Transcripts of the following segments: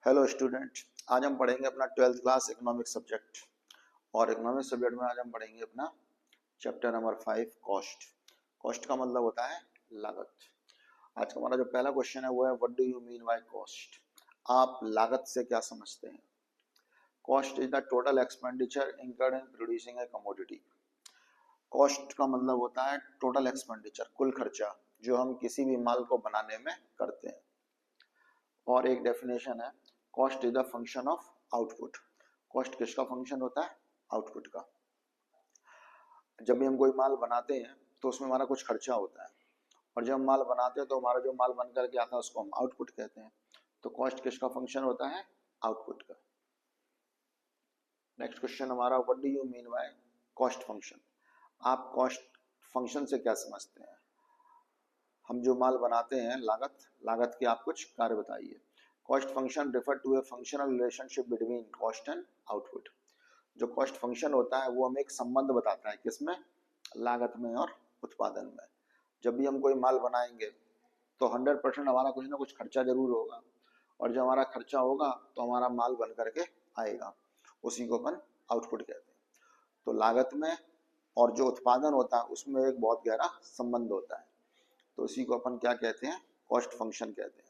Hello student, आज हम पढ़ेंगे अपना 12th क्लास इकोनॉमिक सब्जेक्ट। और इकोनॉमिक सब्जेक्ट में आज हम पढ़ेंगे अपना चैप्टर नंबर 5 कॉस्ट। कॉस्ट का मतलब होता है लागत। आज का हमारा जो पहला क्वेश्चन है वो है what do you mean by cost. आप लागत से क्या समझते हैं? Cost is the total expenditure incurred in producing A commodity. Cost का मतलब होता है टोटल एक्सपेंडिचर, कुल खर्चा जो हम किसी भी माल को बनाने में करते हैं। और एक डेफिनेशन है, cost is the function of output. Cost किसका फंक्शन होता है? आउटपुट का। जब भी हम कोई माल बनाते हैं तो उसमें हमारा कुछ खर्चा होता है, और जब हम माल बनाते हैं तो हमारा जो माल बन करके आता है उसको हम आउटपुट कहते हैं। तो कॉस्ट किसका फंक्शन होता है? आउटपुट का। नेक्स्ट क्वेश्चन हमारा, what do you mean by cost function. आप कॉस्ट फंक्शन से क्या समझते हैं? हम जो माल बनाते हैं, लागत के आप कुछ कार्य बताइए। Cost function refer to a functional relationship between cost and output. जो कॉस्ट फंक्शन होता है वो हमें एक संबंध बताता है, किसमें? लागत में और उत्पादन में। जब भी हम कोई माल बनाएंगे तो 100% हमारा कुछ ना कुछ खर्चा जरूर होगा, और जब हमारा खर्चा होगा तो हमारा माल बन करके आएगा, उसी को अपन आउटपुट कहते हैं। तो लागत में और जो उत्पादन होता है उसमें एक बहुत गहरा संबंध होता है, तो इसी को अपन क्या कहते हैं? कॉस्ट फंक्शन कहते हैं।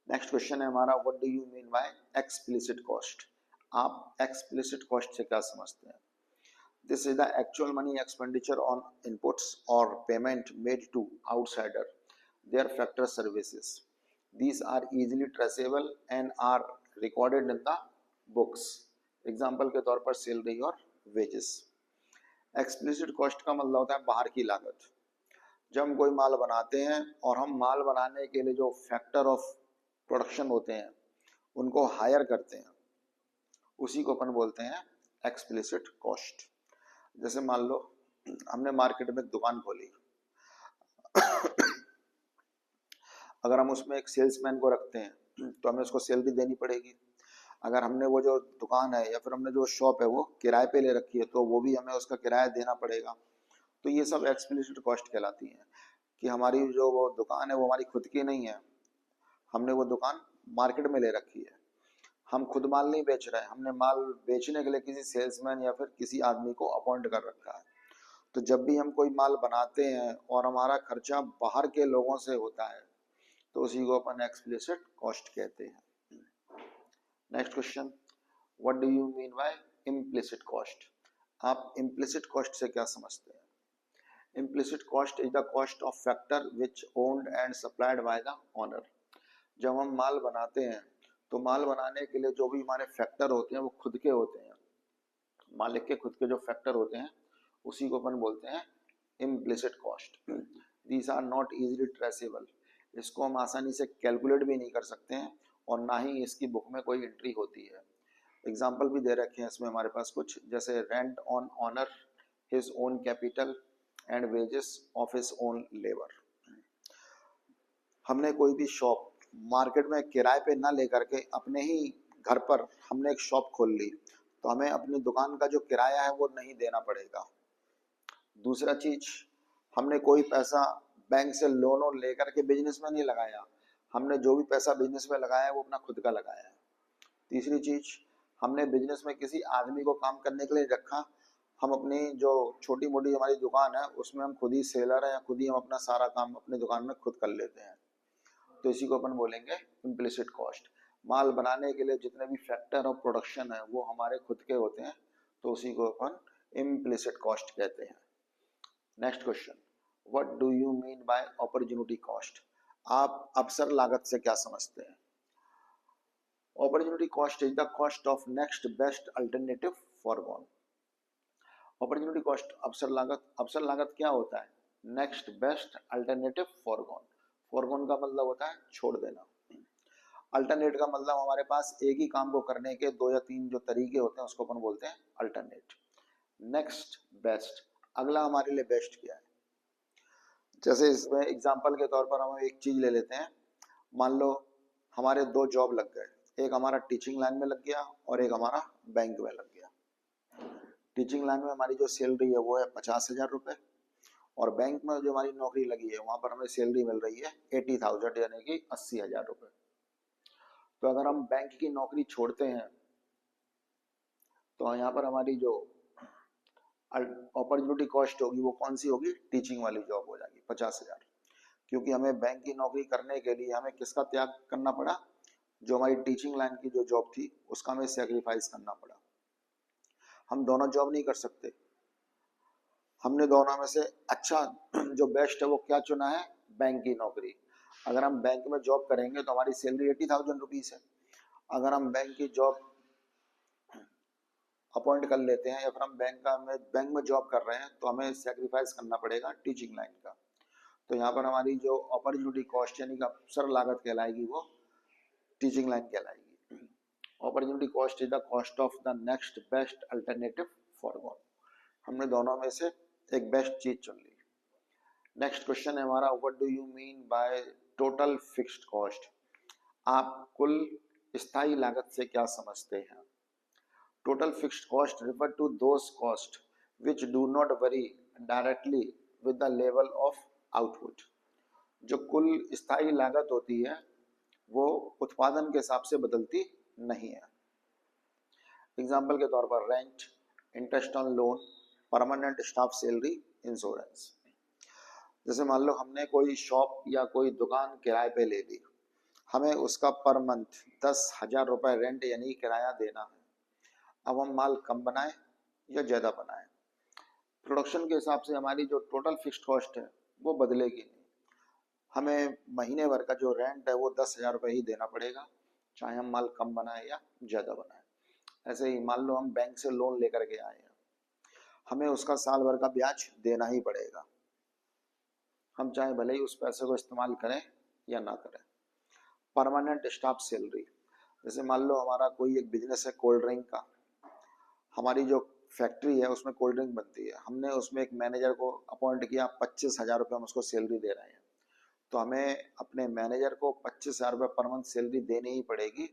नेक्स्ट क्वेश्चन है हमारा, what do you mean by explicit cost. आप एक्सप्लिसिट कॉस्ट से क्या समझते हैं? This is the actual money expenditure on inputs और payment made to outsider their factor services. These are easily traceable and are recorded in the books. Example के तौर पर salary और वेजेस। एक्सप्लिसिट कॉस्ट का मतलब होता है बाहर की लागत। जब हम कोई माल बनाते हैं और हम माल बनाने के लिए जो फैक्टर ऑफ प्रोडक्शन होते हैं उनको हायर करते हैं, उसी को अपन बोलते हैं एक्सप्लिसिट कॉस्ट। जैसे मान लो हमने मार्केट में दुकान खोली, अगर हम उसमें एक सेल्समैन को रखते हैं तो हमें उसको सैलरी देनी पड़ेगी। अगर हमने वो जो दुकान है या फिर हमने जो शॉप है वो किराए पे ले रखी है तो वो भी हमें उसका किराया देना पड़ेगा। तो ये सब एक्सप्लिसिट कॉस्ट कहलाती है, कि हमारी जो वो दुकान है वो हमारी खुद की नहीं है, हमने वो दुकान मार्केट में ले रखी है। हम खुद माल नहीं बेच रहे हैं, हमने माल बेचने के लिए किसी सेल्समैन या फिर किसी आदमी को अपॉइंट कर रखा है। तो जब भी हम कोई माल बनाते हैं और हमारा खर्चा बाहर के लोगों से होता है तो उसी को अपन एक्सप्लिसिट कॉस्ट कहते हैं। Next question, what do you mean bye implicit cost. आप इम्प्लिसिट कॉस्ट से क्या समझते हैं? Implicit cost is the cost of factor which owned and supplied by the owner. जब हम माल बनाते हैं तो माल बनाने के लिए जो भी हमारे फैक्टर होते हैं वो खुद के होते हैं, मालिक के खुद के जो फैक्टर होते हैं उसी को अपन बोलते हैं implicit cost. These are not easily traceable. इसको हम आसानी से कैलकुलेट भी नहीं कर सकते हैं और ना ही इसकी बुक में कोई एंट्री होती है। एग्जाम्पल भी दे रखे हैं इसमें हमारे पास कुछ, जैसे rent on owner, his own capital and wages of his own labour. हमने कोई भी शॉप मार्केट में किराए पे ना लेकर के अपने ही घर पर हमने एक शॉप खोल ली तो हमें अपनी दुकान का जो किराया है वो नहीं देना पड़ेगा। दूसरा चीज, हमने कोई पैसा बैंक से लोन लेकर के बिजनेस में नहीं लगाया, हमने जो भी पैसा बिजनेस में लगाया है वो अपना खुद का लगाया है। तीसरी चीज, हमने बिजनेस में किसी आदमी को काम करने के लिए रखा, हम अपनी जो छोटी मोटी हमारी दुकान है उसमें हम खुद ही सेलर हैं या खुद ही हम अपना सारा काम अपनी दुकान में खुद कर लेते हैं। तो इसी को अपन बोलेंगे इम्प्लिसिट कॉस्ट। माल बनाने के लिए जितने भी फैक्टर ऑफ प्रोडक्शन है वो हमारे खुद के होते हैं, तो उसी को अपन इम्प्लिसिट कॉस्ट कहते हैं। Next question, what do you mean bye opportunity cost. आप अवसर लागत से क्या समझते हैं? Opportunity cost is the cost of next best alternative foregone. Opportunity cost अवसर लागत क्या होता है? Next best alternative foregone. Foregone का मतलब होता है छोड़ देना। अल्टरनेट का मतलब हमारे पास एक ही काम को करने के दो या तीन जो तरीके होते हैं उसको अपन बोलते हैं अल्टरनेट। नेक्स्ट बेस्ट, अगला हमारे लिए बेस्ट क्या है? जैसे इसमें एग्जांपल के तौर पर हम एक चीज ले लेते हैं, मान लो हमारे दो जॉब लग गए, एक हमारा टीचिंग लाइन में लग गया और एक हमारा बैंक में लग गया। टीचिंग लाइन में हमारी जो सैलरी है वो है 50,000 रुपए, और बैंक में जो हमारी नौकरी लगी है वहां पर हमें सैलरी मिल रही है 80,000 यानी कि 80,000 रुपए। तो अगर हम बैंक की नौकरी छोड़ते हैं तो यहाँ पर हमारी जो अपॉर्चुनिटी कॉस्ट होगी वो कौन सी होगी, टीचिंग वाली जॉब हो जाएगी 50,000। क्योंकि हमें बैंक की नौकरी करने के लिए हमें किसका त्याग करना पड़ा, जो हमारी टीचिंग लाइन की जो जॉब थी उसका हमें सेक्रीफाइस करना पड़ा। हम दोनों जॉब नहीं कर सकते। हमने दोनों में से अच्छा जो बेस्ट है वो क्या चुना है, बैंक की नौकरी। अगर हम बैंक में जॉब करेंगे तो हमारी सैलरी 80,000 रुपीज है। अगर हम बैंक की जॉब अपॉइंट कर लेते हैं या फिर हम बैंक में जॉब कर रहे हैं तो हमें सेक्रीफाइस करना पड़ेगा टीचिंग लाइन का। तो यहाँ पर हमारी जो अपॉर्चुनिटी कॉस्ट यानी कि अवसर लागत कहलाएगी वो टीचिंग लाइन कहलाएगी। Opportunity cost is the cost of the next best alternative forgone. हमने दोनों में से एक बेस्ट चीज चुन ली। नेक्स्ट क्वेश्चन है हमारा, what do you mean by total fixed cost. आप कुल स्थायी लागत से क्या समझते हैं। Total fixed cost refer to those cost which do not vary directly with the level of output. जो कुल स्थायी लागत होती है वो उत्पादन के हिसाब से बदलती नहीं है। एग्जाम्पल के तौर पर rent, interest on loan, permanent staff salary, insurance. जैसे मान लो हमने कोई शॉप या कोई दुकान किराए पे ले ली, हमें उसका पर मंथ 10,000 रुपए रेंट यानी किराया देना है। अब हम माल कम बनाए या ज्यादा बनाए, प्रोडक्शन के हिसाब से हमारी जो टोटल फिक्स्ड कॉस्ट है वो बदलेगी नहीं। हमें महीने भर का जो रेंट है वो 10,000 रुपए ही देना पड़ेगा, चाहे हम माल कम बनाए या ज्यादा बनाए। ऐसे ही मान लो हम बैंक से लोन लेकर के आए हैं, हमें उसका साल भर का ब्याज देना ही पड़ेगा, हम चाहे भले ही उस पैसे को इस्तेमाल करें या ना करें। परमानेंट स्टाफ सैलरी, जैसे मान लो हमारा कोई एक बिजनेस है कोल्ड ड्रिंक का, हमारी जो फैक्ट्री है उसमें कोल्ड ड्रिंक बनती है, हमने उसमें एक मैनेजर को अपॉइंट किया, 25,000 रुपये हम उसको सैलरी दे रहे हैं, तो हमें अपने मैनेजर को 25,000 रुपये पर मंथ सैलरी देनी ही पड़ेगी,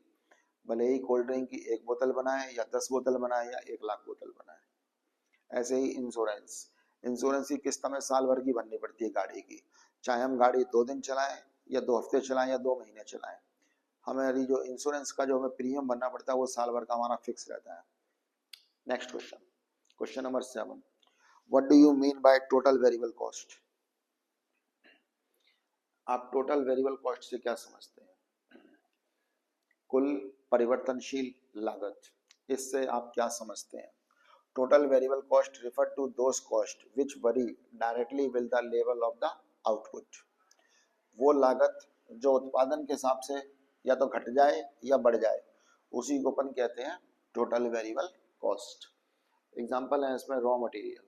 भले ही कोल्ड ड्रिंक की 1 बोतल बनाए या 10 बोतल बनाए या 1,00,000 बोतल बनाए। ऐसे ही इंश्योरेंस, इंश्योरेंस की किस्त हमें साल भर की भरनी पड़ती है गाड़ी की, चाहे हम गाड़ी 2 दिन चलाएं या 2 हफ्ते चलाएं या 2 महीने चलाएं, हमारी जो इंश्योरेंस का जो हमें प्रीमियम भरना पड़ता है वो साल भर का हमारा फिक्स रहता है। Next question, question number 7, what do you mean by total variable cost. आप टोटल वेरिएबल कॉस्ट से क्या समझते हैं। कुल परिवर्तनशील लागत, इससे आप क्या समझते हैं। Total variable cost refer to those cost which vary directly with the level of the output. वो लागत जो उत्पादन के हिसाब से या तो घट जाए या बढ़ जाए, उसी को अपन कहते हैं टोटल वेरिएबल कॉस्ट। एग्जाम्पल है इसमें रॉ मटेरियल,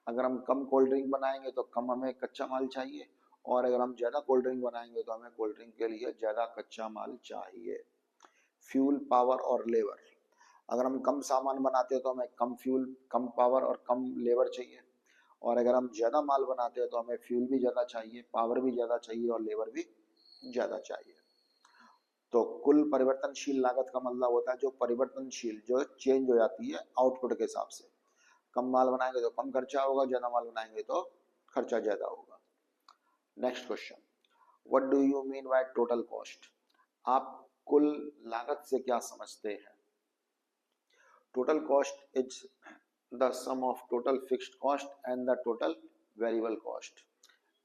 अगर हम कम कोल्ड ड्रिंक बनाएंगे तो कम हमें कच्चा माल चाहिए, और अगर हम ज़्यादा कोल्ड ड्रिंक बनाएंगे तो हमें कोल्ड ड्रिंक के लिए ज़्यादा कच्चा माल चाहिए। फ्यूल, पावर और लेबर, अगर हम कम सामान बनाते हैं तो हमें कम फ्यूल, कम पावर और कम लेबर चाहिए, और अगर हम ज़्यादा माल बनाते हैं तो हमें फ्यूल भी ज़्यादा चाहिए, पावर भी ज़्यादा चाहिए और लेबर भी ज़्यादा चाहिए। तो कुल परिवर्तनशील लागत का मतलब होता है जो परिवर्तनशील, जो चेंज हो जाती है आउटपुट के हिसाब से। कम माल बनाएंगे तो कम खर्चा होगा, ज्यादा माल बनाएंगे तो खर्चा ज्यादा होगा। Next question, what do you mean by total cost. आप कुल लागत से क्या समझते हैं। Total cost is the sum of total fixed cost and the total variable cost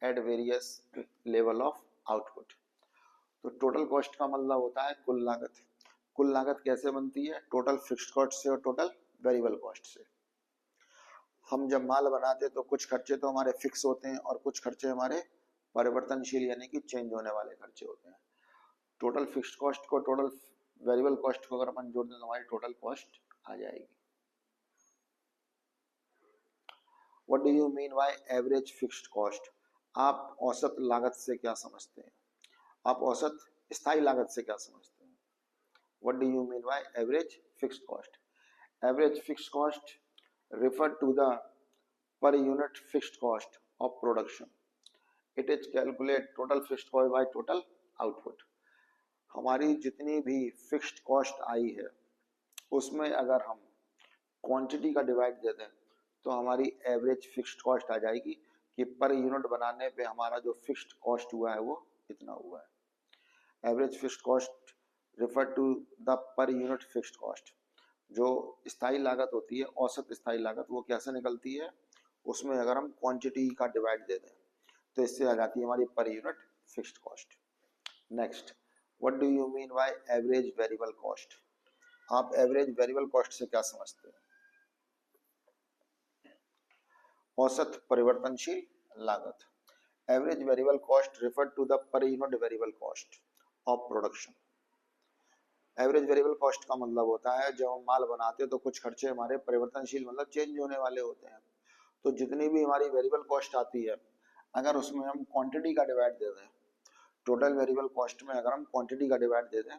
at various level of output. तो टोटल कॉस्ट का मतलब होता है कुल लागत। कुल लागत कैसे बनती है, टोटल फिक्स्ड कॉस्ट से और टोटल वेरिएबल कॉस्ट से। हम जब माल बनाते हैं तो कुछ खर्चे तो हमारे फिक्स होते हैं और कुछ खर्चे हमारे परिवर्तनशील यानी कि चेंज होने वाले खर्चे होते हैं। टोटल फिक्स्ड कॉस्ट को टोटल वेरिएबल कॉस्ट को अगर अपन जोड़ दें तो हमारी टोटल कॉस्ट आ जाएगी। What do you mean by average fixed cost. आप औसत लागत से क्या समझते हैं। आप औसत स्थायी लागत से क्या समझते हैं। What do you mean by average fixed cost. Average fixed cost refer to the per unit fixed cost of production. It is calculate total fixed cost by total output. हमारी जितनी भी फिक्स्ड कॉस्ट आई है उसमें अगर हम quantity का divide दे दें तो हमारी एवरेज फिक्स्ड कॉस्ट आ जाएगी कि पर यूनिट बनाने पे हमारा जो फिक्स्ड कॉस्ट हुआ है वो इतना हुआ है। Average fixed cost refer to the per unit fixed cost. जो स्थायी लागत होती है, औसत स्थायी लागत, वो कैसे निकलती है, उसमें अगर हम क्वांटिटी का डिवाइड दे दें तो इससे आ जाती है हमारी per unit fixed cost. Next, what do you mean by average variable cost? आप एवरेज वेरिएबल कॉस्ट से क्या समझते हैं? औसत परिवर्तनशील लागत। Average variable cost refer to the per unit variable cost of production. Average variable cost का मतलब होता है जब हम माल बनाते हैं तो कुछ खर्चे हमारे परिवर्तनशील मतलब चेंज होने वाले होते हैं। तो जितनी भी हमारी वेरिएबल कॉस्ट आती है, अगर उसमें हम क्वांटिटी का डिवाइड दे दें, टोटल वेरिएबल कॉस्ट में अगर हम क्वांटिटी का डिवाइड दे दें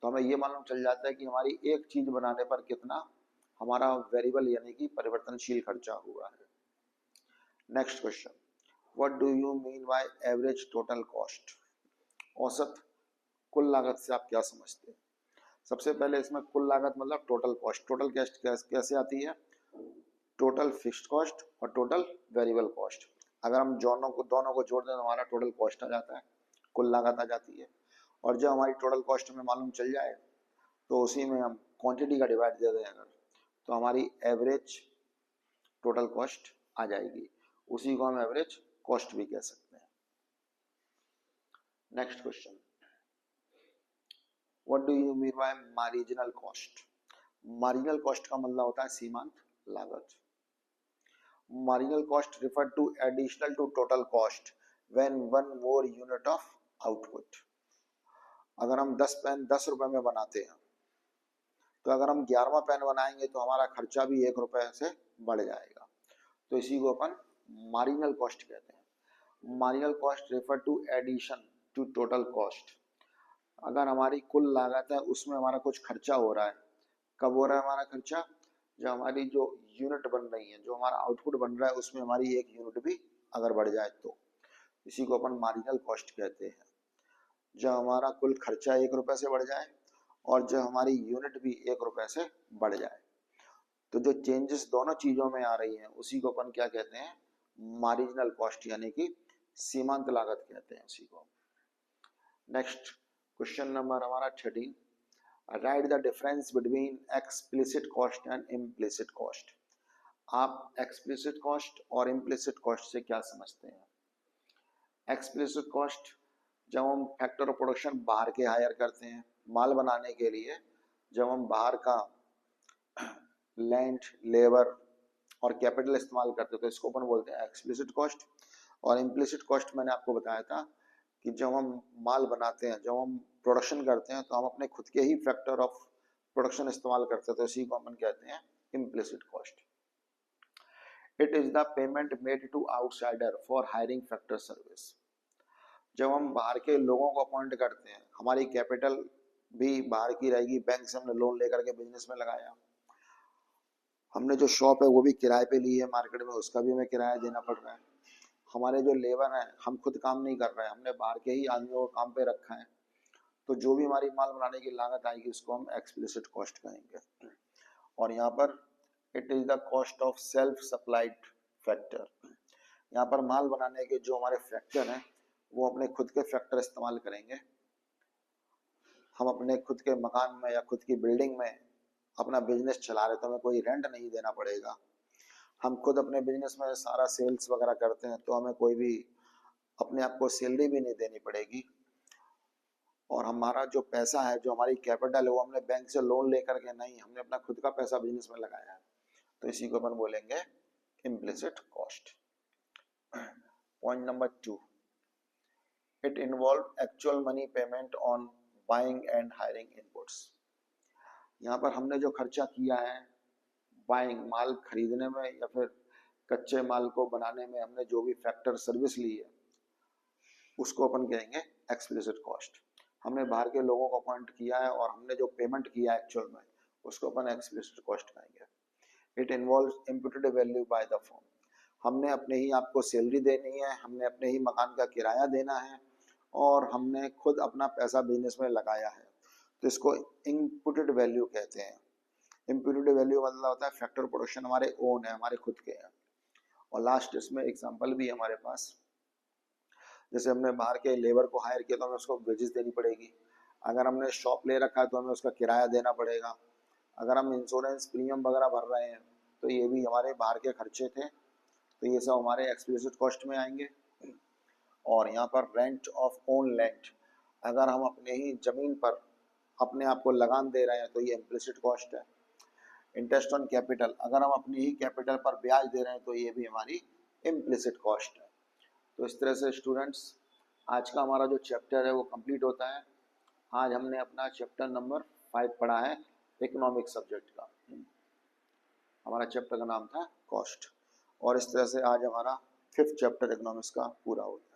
तो हमें ये मालूम चल जाता है कि हमारी एक चीज बनाने पर कितना हमारा वेरिएबल यानी कि परिवर्तनशील खर्चा हुआ है। Next question, what do you mean by average total cost? औसत कुल लागत से आप क्या समझते हैं? सबसे पहले इसमें कुल लागत मतलब टोटल कॉस्ट। टोटल कॉस्ट कैसे आती है? टोटल फिक्स्ड कॉस्ट और टोटल वेरिएबल कॉस्ट। अगर हम दोनों को जोड़ दें तो हमारा टोटल कॉस्ट आ जाता है, कुल लागत आ जाती है। और जब हमारी टोटल कॉस्ट हमें मालूम चल जाए तो उसी में हम क्वांटिटी का डिवाइड दे दें अगर, तो हमारी एवरेज टोटल कॉस्ट आ जाएगी। उसी को हम एवरेज कॉस्ट भी कह सकते हैं। Next question, what do you mean by marginal cost? Marginal cost का मतलब होता है सीमांत लागत। Marginal cost refer to additional to total cost when one more unit of output. अगर हम 10 पेन 10 रुपए में बनाते हैं तो अगर हम 11वां पेन बनाएंगे तो हमारा खर्चा भी 1 रुपए से बढ़ जाएगा। तो इसी को अपन मार्जिनल कॉस्ट कहते हैं। Marginal cost refer to addition to total cost. अगर हमारी कुल लागत है उसमें हमारा कुछ खर्चा हो रहा है, कब हो रहा है हमारा खर्चा? जब हमारी जो यूनिट बन रही है, जो हमारा आउटपुट बन रहा है उसमें हमारी एक यूनिट भी अगर बढ़ जाए तो इसी को अपन मार्जिनल कॉस्ट कहते हैं। जब हमारा कुल खर्चा 1 रुपए से बढ़ जाए और जब हमारी यूनिट भी 1 रुपए से बढ़ जाए, तो जो चेंजेस दोनों चीजों में आ रही हैं उसी को अपन क्या कहते हैं? मार्जिनल कॉस्ट यानी कि सीमांत लागत कहते हैं उसी को। नेक्स्ट क्वेश्चन नंबर हमारा 13, right the difference between explicit cost and implicit cost. आप एक्सप्लिसिट कॉस्ट और इम्प्लिसिट कॉस्ट से क्या समझते हैं? एक्सप्लिसिट कॉस्ट, जब हम फैक्टर ऑफ प्रोडक्शन बाहर के हायर करते हैं माल बनाने के लिए, जब हम बाहर का लैंड, लेबर और कैपिटल इस्तेमाल करते हैं तो इसको अपन बोलते हैं एक्सप्लिसिट कॉस्ट। और इम्प्लिसिट कॉस्ट मैंने आपको बताया था कि जब हम माल बनाते हैं, जब हम प्रोडक्शन करते हैं तो हम अपने खुद के ही फैक्टर ऑफ प्रोडक्शन इस्तेमाल करते हैं, तो इसी को अपन कहते हैं implicit cost. It is the payment made to outsider for hiring factor service. जब हम बाहर के लोगों को अपॉइंट करते हैं, हमारी कैपिटल भी बाहर की रहेगी, बैंक से हमने लोन लेकर के बिजनेस में लगाया, हमने जो शॉप है वो भी किराए पे ली है मार्केट में, उसका भी हमें किराया देना पड़ रहा है। हमारे जो लेबर हैं, हम खुद काम नहीं कर रहे हैं, हमने बाहर के ही आदमियों को काम पे रखा है, तो जो भी हमारी माल बनाने की लागत आएगी उसको हम एक्सप्लिसिट कॉस्ट कहेंगे। और यहाँ पर it is the cost of self supplied factor. यहाँ पर माल बनाने के जो हमारे फैक्टर हैं वो अपने खुद के फैक्टर इस्तेमाल करेंगे। हम अपने खुद के मकान में या खुद की बिल्डिंग में अपना बिजनेस चला रहे तो हमें कोई रेंट नहीं देना पड़ेगा। हम खुद अपने बिजनेस में सारा सेल्स वगैरह करते हैं तो हमें कोई भी अपने आप को सैलरी भी नहीं देनी पड़ेगी। और हमारा जो पैसा है, जो हमारी कैपिटल है, वो हमने बैंक से लोन लेकर के नहीं, हमने अपना खुद का पैसा बिजनेस में लगाया है, तो इसी को अपन बोलेंगे implicit cost. Point number 2, it involve actual money payment on buying and hiring inputs. यहाँ पर हमने जो खर्चा किया है बाइंग, माल खरीदने में या फिर कच्चे माल को बनाने में हमने जो भी फैक्टर सर्विस ली है उसको अपन कहेंगे एक्सप्लिसिट कॉस्ट। हमने बाहर के लोगों को अपॉइंट किया है और हमने जो पेमेंट किया है एक्चुअल में उसको अपन एक्सप्लिसिट कॉस्ट कहेंगे। It involves imputed value by the firm. हमने अपने ही आपको सैलरी देनी है, हमने अपने ही मकान का किराया देना है और हमने खुद अपना पैसा बिजनेस में लगाया है, तो इसको इनपुटेड वैल्यू कहते हैं। इम्प्यूटेड वैल्यू मतलब होता है फैक्टर प्रोडक्शन हमारे ओन है, हमारे खुद के हैं। और लास्ट इसमें एग्जांपल भी है हमारे पास, जैसे हमने बाहर के लेबर को हायर किया तो हमें उसको वेजेस देनी पड़ेगी। अगर हमने शॉप ले रखा है तो हमें उसका किराया देना पड़ेगा। अगर हम इंश्योरेंस प्रीमियम वगैरह भर रहे हैं तो ये भी हमारे बाहर के खर्चे थे, तो ये सब हमारे एक्सप्लिसिट कॉस्ट में आएंगे। और यहाँ पर रेंट ऑफ ओन लैंड, अगर हम अपने ही जमीन पर अपने आप को लगान दे रहे हैं तो ये इम्प्लिसिट कॉस्ट है। इंटरेस्ट ऑन कैपिटल, अगर हम अपनी ही कैपिटल पर ब्याज दे रहे हैं तो ये भी हमारी इम्प्लिसिट कॉस्ट है। तो इस तरह से स्टूडेंट्स आज का हमारा जो चैप्टर है वो कंप्लीट होता है। आज हमने अपना चैप्टर नंबर 5 पढ़ा है इकोनॉमिक सब्जेक्ट का। हमारा चैप्टर का नाम था कॉस्ट। और इस तरह से आज हमारा 5th चैप्टर इकोनॉमिक्स का पूरा हो गया।